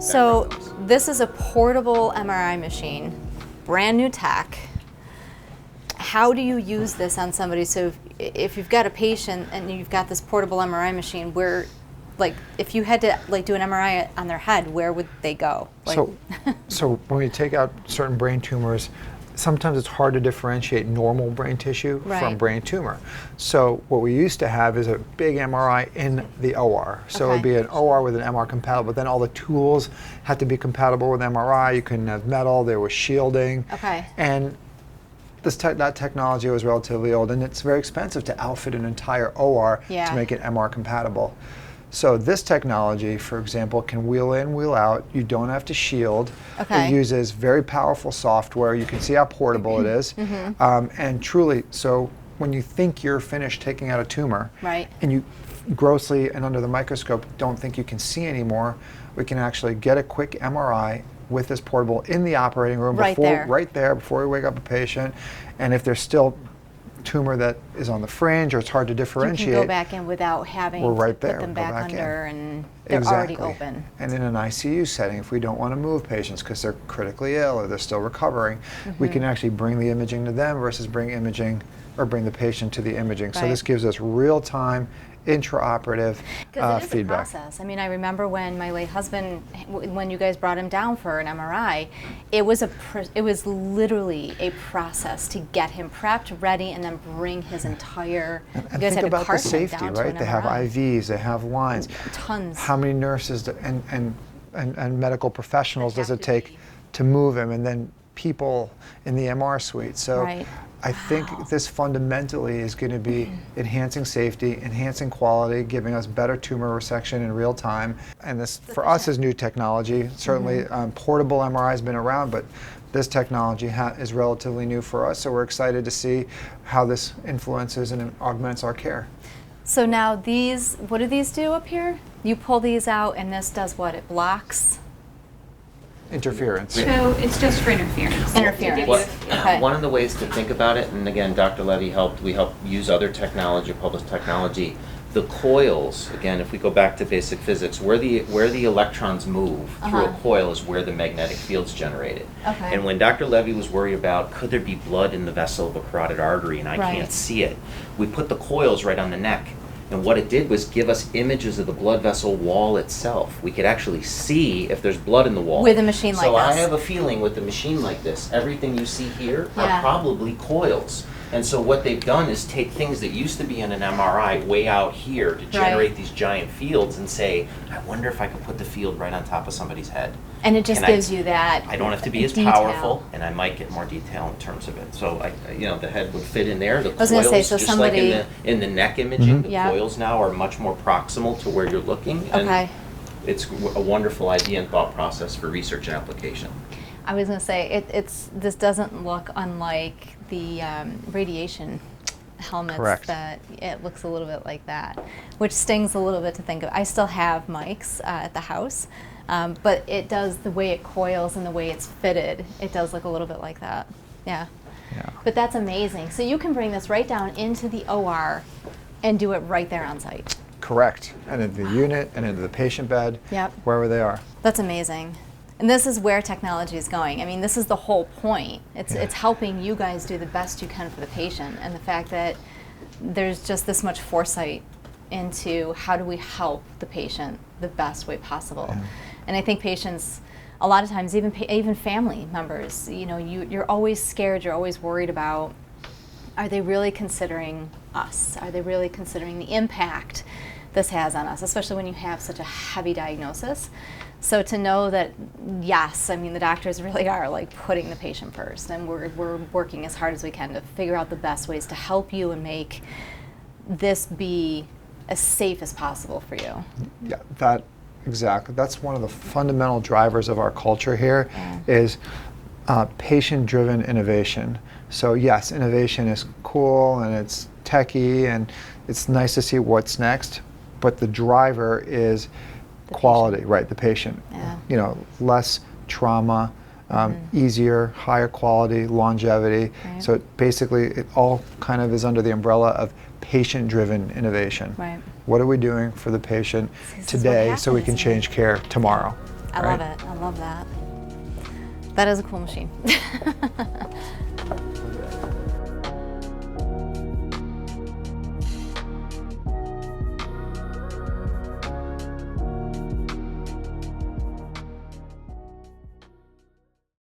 So this is a portable MRI machine, brand new tech. How do you use this on somebody? So if you've got a patient and you've got this portable MRI machine, where, like, if you had to do an MRI on their head, where would they go? So when we take out certain brain tumors, sometimes it's hard to differentiate normal brain tissue from brain tumor. So what we used to have is a big MRI in the OR. So it would be an OR with an MR compatible, but then all the tools had to be compatible with MRI. You couldn't have metal, there was shielding. And that technology was relatively old, and it's very expensive to outfit an entire OR to make it MR compatible. So this technology, for example, can wheel in, wheel out. You don't have to shield. It uses very powerful software. You can see how portable it is. And truly, so when you think you're finished taking out a tumor, and you grossly and under the microscope don't think you can see anymore, we can actually get a quick MRI with this portable in the operating room right there before we wake up a patient. And if there's still tumor that is on the fringe or it's hard to differentiate, you can go back in without having to put them back under, and they're already open. And in an ICU setting, if we don't want to move patients because they're critically ill or they're still recovering, we can actually bring the imaging to them versus bring the patient to the imaging. So this gives us real-time intraoperative Because it is feedback. a process. I mean, I remember when my late husband, when you guys brought him down for an MRI, it was literally a process to get him prepped, ready, and then bring his entire. And think about the safety, right? They have IVs, they have lines. Tons. How many nurses and medical professionals does it take to move him, and then people in the MR suite? So. I think this fundamentally is going to be enhancing safety, enhancing quality, giving us better tumor resection in real time. And this, for us, is new technology. Certainly, portable MRI has been around, but this technology is relatively new for us. So we're excited to see how this influences and augments our care. So now these, what do these do up here? You pull these out, and this does what? It blocks? Interference. So it's just for interference. One of the ways to think about it, and again, Dr. Levy we help use other technology, published technology. The coils, again, if we go back to basic physics, where the electrons move through a coil is where the magnetic field's generated. And when Dr. Levy was worried about could there be blood in the vessel of a carotid artery and I can't see it, we put the coils right on the neck. And what it did was give us images of the blood vessel wall itself. We could actually see if there's blood in the wall. With a machine like this. So I have a feeling with a machine like this, everything you see here are probably coils. And so what they've done is take things that used to be in an MRI way out here to generate these giant fields and say, I wonder if I could put the field right on top of somebody's head. And it just gives you that I don't have to be as powerful, and I might get more detail in terms of it. So the head would fit in there. The coils, just like in the neck imaging, the coils now are much more proximal to where you're looking. And it's a wonderful idea and thought process for research and application. I was going to say, this doesn't look unlike the radiation helmets. That it looks a little bit like that, which stings a little bit to think of. I still have mics at the house, but it does, the way it coils and the way it's fitted, it does look a little bit like that. But that's amazing. So you can bring this right down into the OR and do it right there on site. Correct. And into the unit and into the patient bed, wherever they are. That's amazing. And this is where technology is going. I mean, this is the whole point. It's helping you guys do the best you can for the patient, and the fact that there's just this much foresight into how do we help the patient the best way possible. And I think patients, a lot of times, even family members, you're always scared, you're always worried about, are they really considering us? Are they really considering the impact this has on us, especially when you have such a heavy diagnosis? So to know that, yes, I mean, the doctors really are like putting the patient first, and we're working as hard as we can to figure out the best ways to help you and make this be as safe as possible for you. Yeah, exactly. That's one of the fundamental drivers of our culture here is patient-driven innovation. So yes, innovation is cool and it's techy and it's nice to see what's next, but the driver is quality, the patient. Less trauma, easier, higher quality, longevity. So basically, it all kind of is under the umbrella of patient-driven innovation. What are we doing for the patient today so we can change care tomorrow? I love it. I love that. That is a cool machine.